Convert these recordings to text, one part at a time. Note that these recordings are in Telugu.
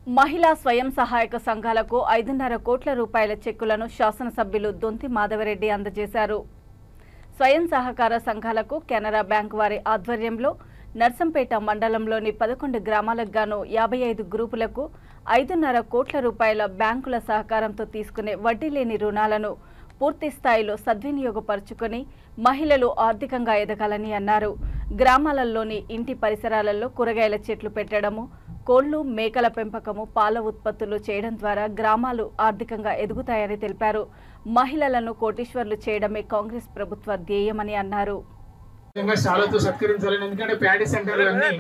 మహిళా స్వయం సహాయక సంఘాలకు 5.5 కోట్ల రూపాయల చెక్కులను శాసనసభ్యులు దొంతి మాధవరెడ్డి అందజేశారు. స్వయం సహకార సంఘాలకు కెనరా బ్యాంక్ వారి ఆధ్వర్యంలో నర్సంపేట మండలంలోని 11 గ్రామాలకు గాను 55 గ్రూపులకు 5.5 కోట్ల రూపాయల బ్యాంకుల సహకారంతో తీసుకునే వడ్డీ లేని రుణాలను పూర్తి స్థాయిలో సద్వినియోగపరుచుకొని మహిళలు ఆర్థికంగా ఎదగాలని అన్నారు. గ్రామాలలోని ఇంటి పరిసరాలలో కూరగాయల చెట్లు పెట్టడము, కోళ్లు మేకల పెంపకము, పాల ఉత్పత్తులు చేయడం ద్వారా గ్రామాలు ఆర్థికంగా ఎదుగుతాయని తెలిపారు. మహిళలను కోటీశ్వర్లు చేయడమే కాంగ్రెస్ ప్రభుత్వ ధ్యేయమని అన్నారు. శాలతో సత్కరించాలని, ఎందుకంటే ప్యాడీ సెంటర్లు అన్ని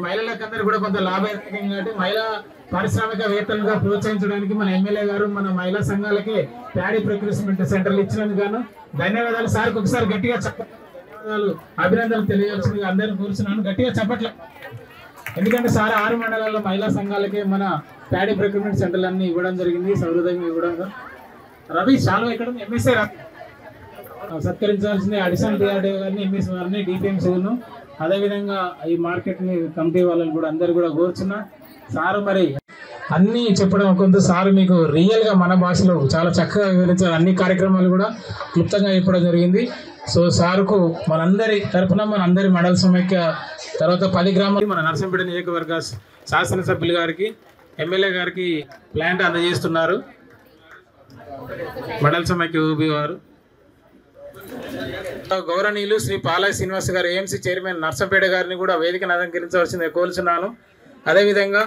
మహిళలకందరూ కూడా కొంత లాభదాయకం కాబట్టి మహిళా పారిశ్రామికవేత్తలుగా ప్రోత్సహించడానికి మన ఎమ్మెల్యే గారు మన మహిళా సంఘాలకి ప్యాడీ ప్రొక్యూర్మెంట్ సెంటర్లు ఇచ్చినందుకు గాను ధన్యవాదాలు. సార్కి ఒకసారి గట్టిగా ధన్యవాదాలు, అభినందనలు తెలియజేయాల్సిందిగా అందరినీ కోరుతున్నాను. గట్టిగా చెప్పట్లే, ఎందుకంటే సార్ 6 మండలాల్లో మహిళా సంఘాలకి మన ప్యాడీ ప్రొక్యూర్మెంట్ సెంటర్లు అన్ని ఇవ్వడం జరిగింది, సౌహృదంగా ఇవ్వడం. రవి చాలా ఇక్కడ ఎంఎస్ఏ సత్కరించాల్సింది అడిషనల్ డిఆర్డీఓ గారిని, ఎంఎస్ గారిని, డిపిఎంసీను, అదేవిధంగా ఈ మార్కెట్ని కమిటీ వాళ్ళని కూడా అందరు కూడా కోరుచున్నా. సారు మరి అన్నీ చెప్పడం కొంత సారు మీకు రియల్గా మన భాషలో చాలా చక్కగా వివరించారు. అన్ని కార్యక్రమాలు కూడా క్లుప్తంగా చెప్పడం జరిగింది. సో సారుకు మనందరి తరఫున మనందరి మండల సమైక్య తర్వాత 10 గ్రామాలు మన నర్సంపేట నియోజకవర్గ శాసనసభ్యులు గారికి, ఎమ్మెల్యే గారికి ప్లాంట్ అందజేస్తున్నారు మండల సమైక్య ఊబీ వారు. గౌరవనీయులు శ్రీ పాలయ్య శ్రీనివాస్ గారు ఏఎంసీ చైర్మన్ నర్సంపేట గారిని కూడా వేదికను అలంకరించవలసిందే కోరుచున్నాను. అదేవిధంగా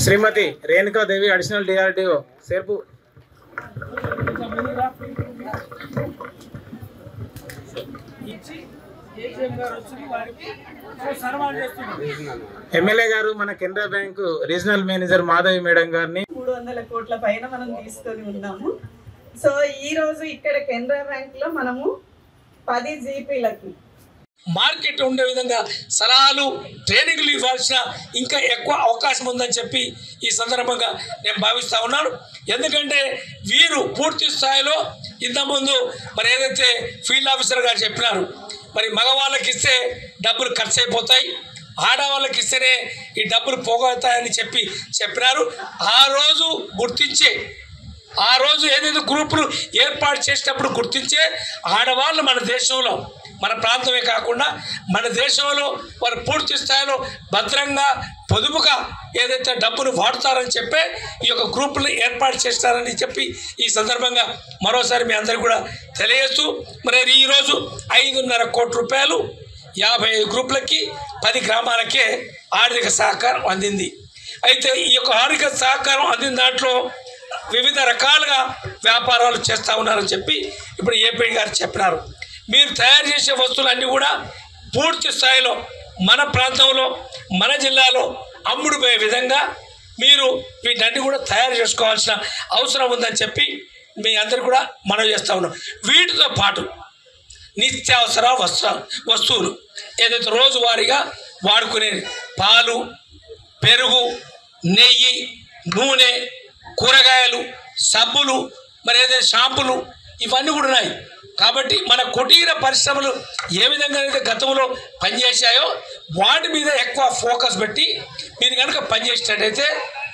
శ్రీమతి రేణుకాదేవి అడిషనల్ డిఆర్డీఓ సేర్పు ఎమ్మెల్యే గారు మన Canara bank regional manager Madhavi madam గారిని 300 కోట్ల పైన మనం తీసుకొని ఉన్నాము. సో ఈ రోజు ఇక్కడ కెనరా బ్యాంక్ లో మనము 10 జీపీలకి మార్కెట్ ఉండే విధంగా సలహాలు, ట్రైనింగ్లు ఇవ్వాల్సిన ఇంకా ఎక్కువ అవకాశం ఉందని చెప్పి ఈ సందర్భంగా నేను భావిస్తూ ఉన్నాను. ఎందుకంటే వీరు పూర్తి స్థాయిలో ఇంతకుముందు మరి ఏదైతే ఫీల్డ్ ఆఫీసర్ గారు చెప్పినారు, మరి మగవాళ్ళకి ఇస్తే డబ్బులు ఖర్చు అయిపోతాయి, ఆడవాళ్ళకి ఇస్తేనే ఈ డబ్బులు పోగొడతాయని చెప్పినారు. ఆ రోజు గుర్తించే, ఆ రోజు ఏదైతే గ్రూపులు ఏర్పాటు చేసేటప్పుడు గుర్తించే ఆడవాళ్ళు మన దేశంలో, మన ప్రాంతమే కాకుండా మన దేశంలో వారు పూర్తి స్థాయిలో భద్రంగా పొదుపుగా ఏదైతే డబ్బులు వాడుతారని చెప్పే ఈ యొక్క గ్రూపులు ఏర్పాటు చేస్తారని చెప్పి ఈ సందర్భంగా మరోసారి మీ అందరికీ కూడా తెలియజేస్తూ, మరి ఈరోజు 5.5 కోట్ల రూపాయలు 55 గ్రూపులకి 10 గ్రామాలకే ఆర్థిక సహకారం అందింది. అయితే ఈ యొక్క ఆర్థిక సహకారం అందిన దాంట్లో వివిధ రకాలుగా వ్యాపారాలు చేస్తూ ఉన్నారని చెప్పి ఇప్పుడు ఏపీ గారు చెప్పినారు. మీరు తయారు చేసే వస్తువులన్నీ కూడా పూర్తి స్థాయిలో మన ప్రాంతంలో, మన జిల్లాలో అమ్ముడుపోయే విధంగా మీరు వీటన్ని కూడా తయారు చేసుకోవాల్సిన అవసరం ఉందని చెప్పి మీ అందరు కూడా మనవి చేస్తూ ఉన్నాం. వీటితో పాటు నిత్యావసర వస్తువులు ఏదైతే రోజువారీగా వాడుకునే పాలు, పెరుగు, నెయ్యి, నూనె, కూరగాయలు, సబ్బులు, మరి ఏదైతే షాంపులు, ఇవన్నీ కూడా ఉన్నాయి. కాబట్టి మన కుటీర పరిశ్రమలు ఏ విధంగా అయితే గతంలో పనిచేశాయో వాటి మీద ఎక్కువ ఫోకస్ పెట్టి మీరు కనుక పనిచేసేటట్టయితే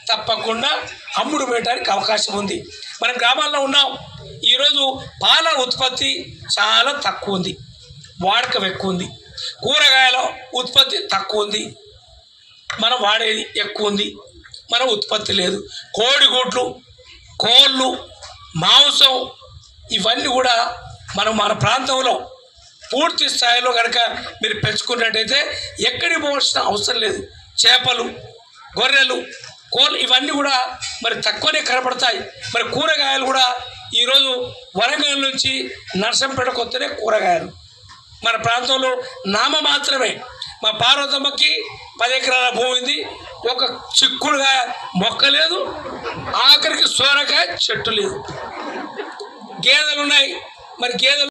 తప్పకుండా అమ్ముడు పెట్టడానికి అవకాశం ఉంది. మనం గ్రామాల్లో ఉన్నాం. ఈరోజు పాల ఉత్పత్తి చాలా తక్కువ ఉంది, వాడకం ఎక్కువ ఉంది. కూరగాయల ఉత్పత్తి తక్కువ ఉంది, మనం వాడేది ఎక్కువ ఉంది, మన ఉత్పత్తి లేదు. కోడిగుడ్లు, కోళ్ళు, మాంసం, ఇవన్నీ కూడా మన ప్రాంతంలో పూర్తి స్థాయిలో కనుక మీరు పెంచుకున్నట్టయితే ఎక్కడికి పోవాల్సిన అవసరం లేదు. చేపలు, గొర్రెలు, కోళ్ళు ఇవన్నీ కూడా మరి తక్కువనే కనపడతాయి. మరి కూరగాయలు కూడా ఈరోజు వరంగల్ నుంచి నర్సంపేటకు వస్తేనే కూరగాయలు మన ప్రాంతంలో నామ మాత్రమే. మా పార్వతమ్మకి 10 ఎకరాల భూమి ఉంది, ఒక చిక్కుడుగా మొక్క లేదు, ఆఖరికి సోరకాయ చెట్టు లేదు. గేదెలు ఉన్నాయి, మరి గేదెలు